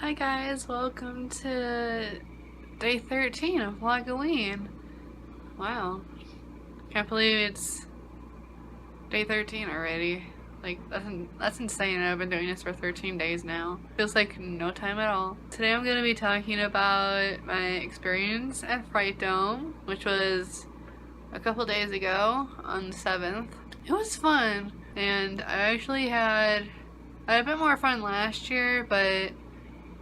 Hi guys, welcome to day 13 of Halloween. Wow, can't believe it's day 13 already. Like, that's insane. I've been doing this for 13 days now. Feels like no time at all. Today I'm going to be talking about my experience at Frightdome, which was a couple days ago on the 7th. It was fun, and I actually had a bit more fun last year, but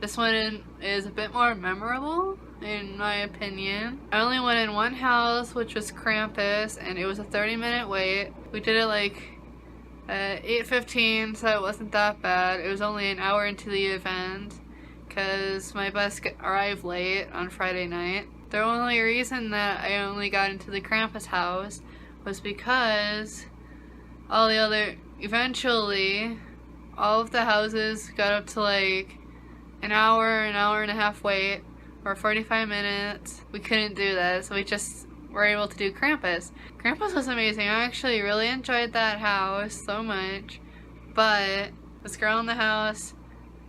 this one is a bit more memorable, in my opinion. I only went in one house, which was Krampus, and it was a 30-minute wait. We did it like at 8:15, so it wasn't that bad. It was only an hour into the event, because my bus arrived late on Friday night. The only reason that I only got into the Krampus house was because eventually, all of the houses got up to like an hour and a half wait, or 45 minutes. We couldn't do that, so we just were able to do Krampus. Krampus was amazing. I actually really enjoyed that house so much, but this girl in the house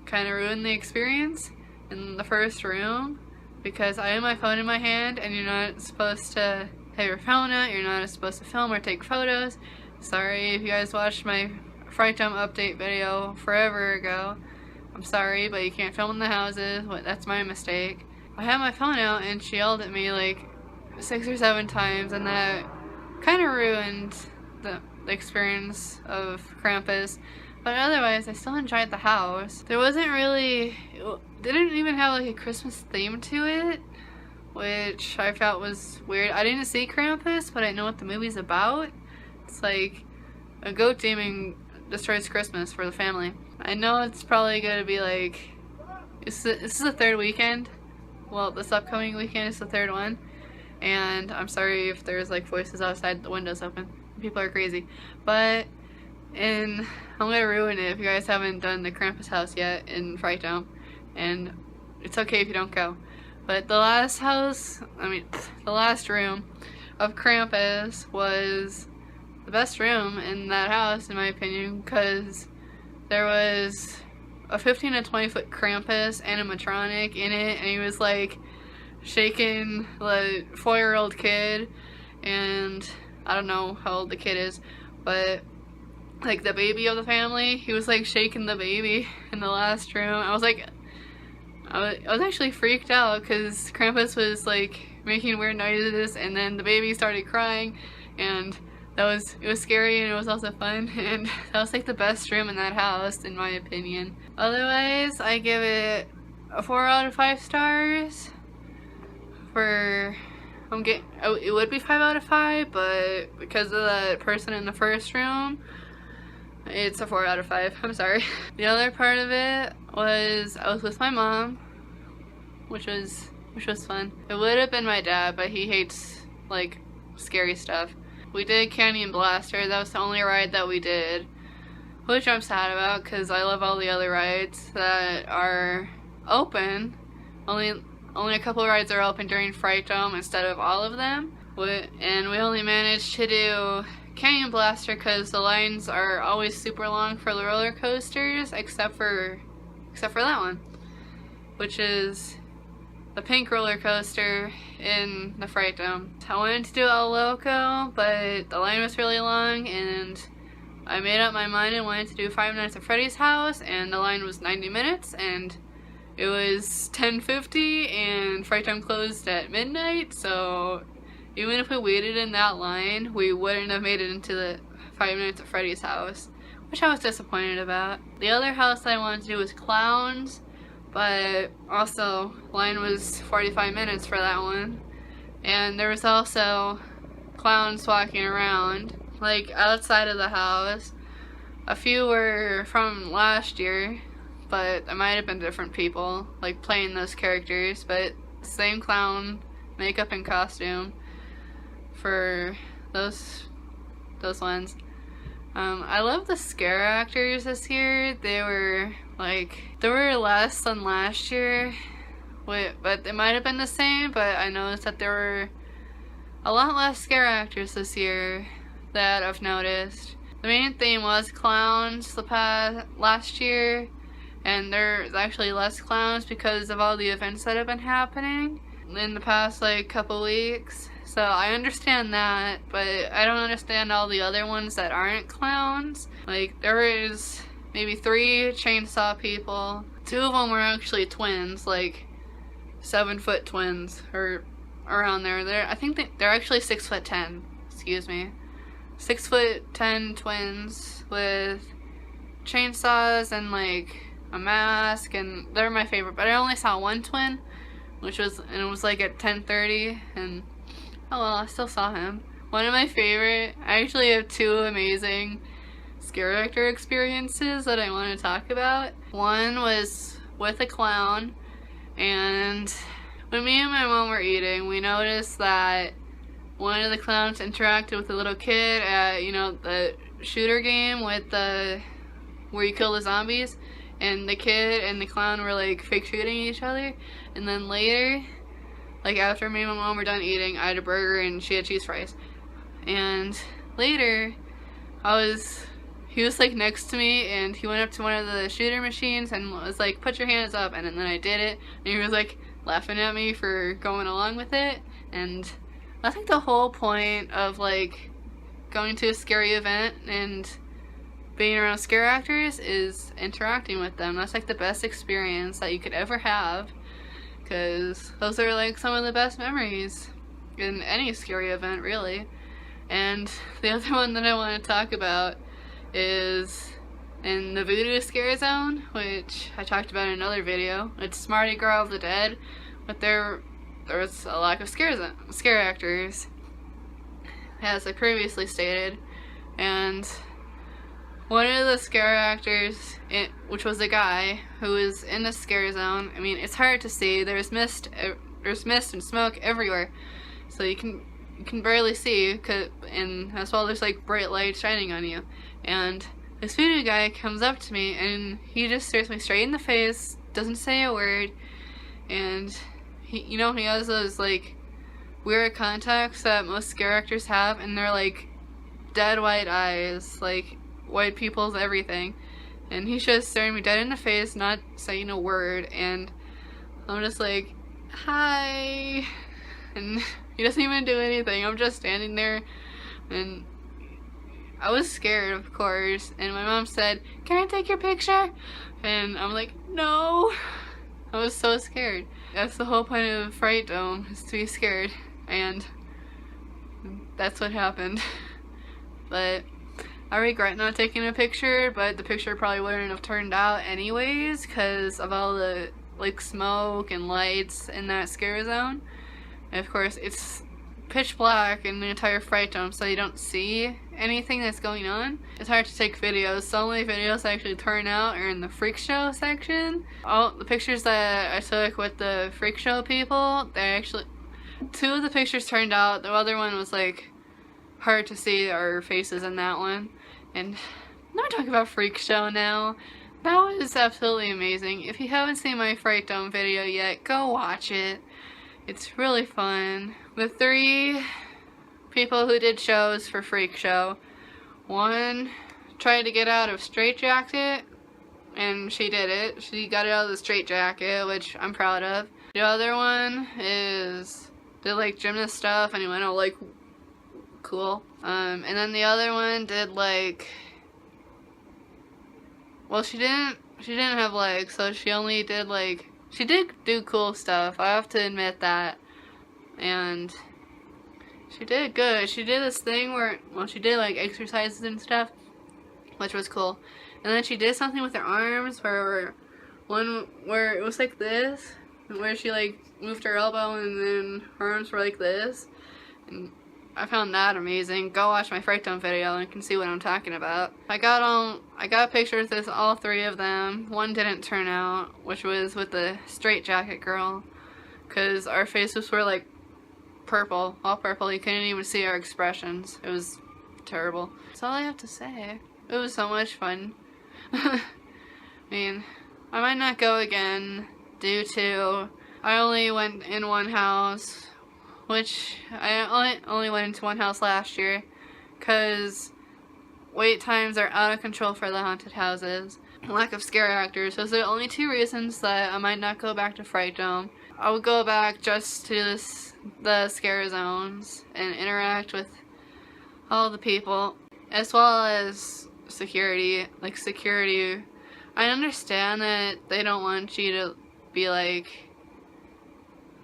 kind of ruined the experience in the first room, because I had my phone in my hand, and you're not supposed to have your phone out, you're not supposed to film or take photos. Sorry if you guys watched my Frightdome update video forever ago. I'm sorry, but you can't film in the houses. That's my mistake. I had my phone out and she yelled at me like 6 or 7 times, and that kind of ruined the experience of Krampus. But otherwise, I still enjoyed the house. There wasn't really, it didn't even have like a Christmas theme to it, which I felt was weird. I didn't see Krampus, but I know what the movie's about. It's like a goat demon destroys Christmas for the family. I know it's probably going to be like, this is the third weekend. Well, this upcoming weekend is the third one. And I'm sorry if there's like voices outside, the windows open. People are crazy. But I'm going to ruin it if you guys haven't done the Krampus house yet in Frightdome. And it's okay if you don't go. But the last room of Krampus was the best room in that house, in my opinion, because there was a 15 to 20 foot Krampus animatronic in it, and he was like shaking the 4-year-old kid, and I don't know how old the kid is, but like the baby of the family, he was like shaking the baby in the last room. I was actually freaked out because Krampus was like making weird noises, and then the baby started crying, and it was scary, and it was also fun, and that was like the best room in that house, in my opinion. Otherwise, I give it a 4 out of 5 stars. It would be 5 out of 5, but because of the person in the first room, it's a 4 out of 5. I'm sorry. The other part of it was I was with my mom, which was fun. It would have been my dad, but he hates like scary stuff. We did Canyon Blaster. That was the only ride that we did, which I'm sad about because I love all the other rides that are open. Only a couple of rides are open during Frightdome instead of all of them. And we only managed to do Canyon Blaster because the lines are always super long for the roller coasters, except for that one, which is the pink roller coaster in the Frightdome. I wanted to do El Loco, but the line was really long, and I made up my mind and wanted to do Five Nights at Freddy's house, and the line was 90 minutes, and it was 10:50, and Frightdome closed at midnight, so even if we waited in that line, we wouldn't have made it into the Five Nights at Freddy's house, which I was disappointed about. The other house I wanted to do was Clowns, but also line was 45 minutes for that one, and there was also clowns walking around like outside of the house. A few were from last year, but it might have been different people like playing those characters, but same clown makeup and costume for those ones. I love the scare actors this year. There were less than last year, but it might have been the same, but I noticed that there were a lot less scare actors this year that I've noticed. The main theme was clowns last year, and there's actually less clowns because of all the events that have been happening in the past like couple weeks. So I understand that, but I don't understand all the other ones that aren't clowns. Like, there is maybe 3 chainsaw people. 2 of them were actually twins, like 7-foot twins, or around there. I think they're actually 6'10", excuse me. 6'10" twins with chainsaws and like a mask, and they're my favorite. But I only saw 1 twin, and it was like at 10:30, and oh well, I still saw him. One of my favorite, I actually have 2 amazing scare actor experiences that I want to talk about. One was with a clown, and when me and my mom were eating, we noticed that one of the clowns interacted with a little kid at, you know, the shooter game with where you kill the zombies, and the kid and the clown were like fake shooting each other. And then later, like after me and my mom were done eating, I had a burger and she had cheese fries. And later, he was like next to me, and he went up to one of the shooter machines and was like, put your hands up, and then I did it, and he was like laughing at me for going along with it. And I think the whole point of like going to a scary event and being around scare actors is interacting with them. That's like the best experience that you could ever have, because those are like some of the best memories in any scary event, really. And the other one that I want to talk about is in the Voodoo Scare Zone, which I talked about in another video. It's Mardi Gras of the Dead, but there was a lack of scare actors, as I previously stated. And one of the scare actors, which was a guy who was in the scare zone, I mean, it's hard to see. There's mist and smoke everywhere, so you can barely see, and as well there's like bright light shining on you. And this voodoo guy comes up to me and he just stares me straight in the face, doesn't say a word, and he has those like weird contacts that most scare actors have, and they're like dead white eyes, like white people's everything. And he's just staring me dead in the face, not saying a word, and I'm just like, hi, and he doesn't even do anything. I'm just standing there, and I was scared, of course, and my mom said, can I take your picture? And I'm like, no. I was so scared. That's the whole point of Frightdome, is to be scared, and that's what happened. But I regret not taking a picture, but the picture probably wouldn't have turned out anyways because of all the like smoke and lights in that scare zone. And of course, it's pitch black in the entire Frightdome, so you don't see anything that's going on. It's hard to take videos. The only videos I actually turn out are in the freak show section. All the pictures that I took with the freak show people, 2 of the pictures turned out. The other one was like hard to see our faces in that one. And I'm talking about freak show now. That was absolutely amazing. If you haven't seen my Frightdome video yet, go watch it. It's really fun. The 3 people who did shows for Freak Show, one tried to get out of straitjacket, and she did it. She got out of the straitjacket, which I'm proud of. The other one did like gymnast stuff, and he went all like cool. And then the other one did like, well, she didn't have legs, so she only did like, she did do cool stuff, I have to admit that. And she did good. She did this thing where, well, she did like exercises and stuff, which was cool. And then she did something with her arms where it was like this, where she like moved her elbow and then her arms were like this. And I found that amazing. Go watch my Frightdome video and you can see what I'm talking about. I got pictures with all 3 of them. One didn't turn out, which was with the straitjacket girl, because our faces were like purple, all purple. You couldn't even see our expressions. It was terrible. That's all I have to say. It was so much fun. I mean, I might not go again due to I only went in one house, which I only went into one house last year because wait times are out of control for the haunted houses. lack of scare actors. Those are the only two reasons that I might not go back to Frightdome. I would go back just to the scare zones and interact with all the people, as well as security. Like, security, I understand that they don't want you to be like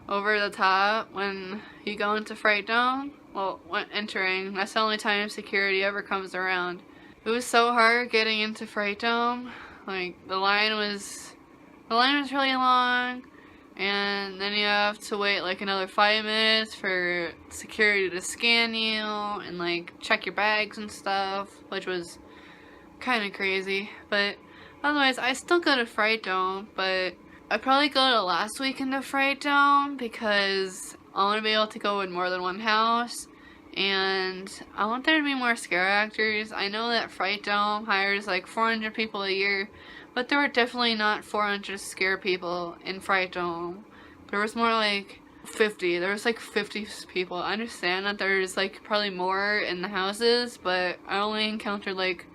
over the top when you go into Frightdome. Well, when entering, that's the only time security ever comes around. It was so hard getting into Frightdome. Like, the line was really long, and then you have to wait like another 5 minutes for security to scan you and like check your bags and stuff, which was kind of crazy. But otherwise, I still go to Frightdome, but I probably go to last weekend of Frightdome because I want to be able to go in more than one house, and I want there to be more scare actors. I know that Frightdome hires like 400 people a year, but there were definitely not 400 scare people in Frightdome. There was more like 50. There was like 50 people. I understand that there's like probably more in the houses, but I only encountered like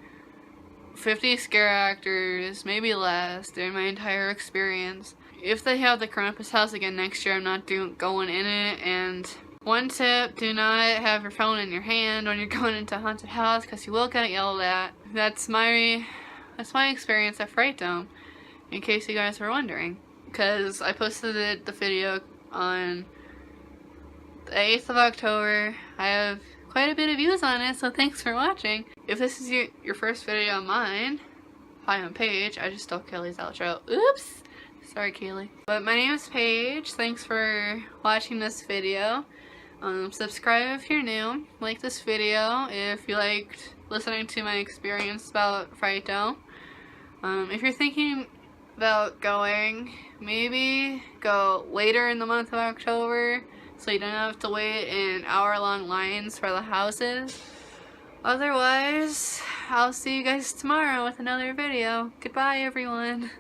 50 scare actors, maybe less, during my entire experience. If they have the Krampus house again next year, I'm not going in it. And one tip, do not have your phone in your hand when you're going into a haunted house, because you will get yelled at. That's my experience at Frightdome, in case you guys were wondering. Because I posted the video on the 8th of October. I have quite a bit of views on it, so thanks for watching. If this is your first video of mine, hi, I'm Paige. I just stole Kaylee's outro. Oops! Sorry, Kaylee. But my name is Paige. Thanks for watching this video. Subscribe if you're new. Like this video if you liked listening to my experience about Frightdome. If you're thinking about going, maybe go later in the month of October, so you don't have to wait in hour-long lines for the houses. Otherwise, I'll see you guys tomorrow with another video. Goodbye, everyone.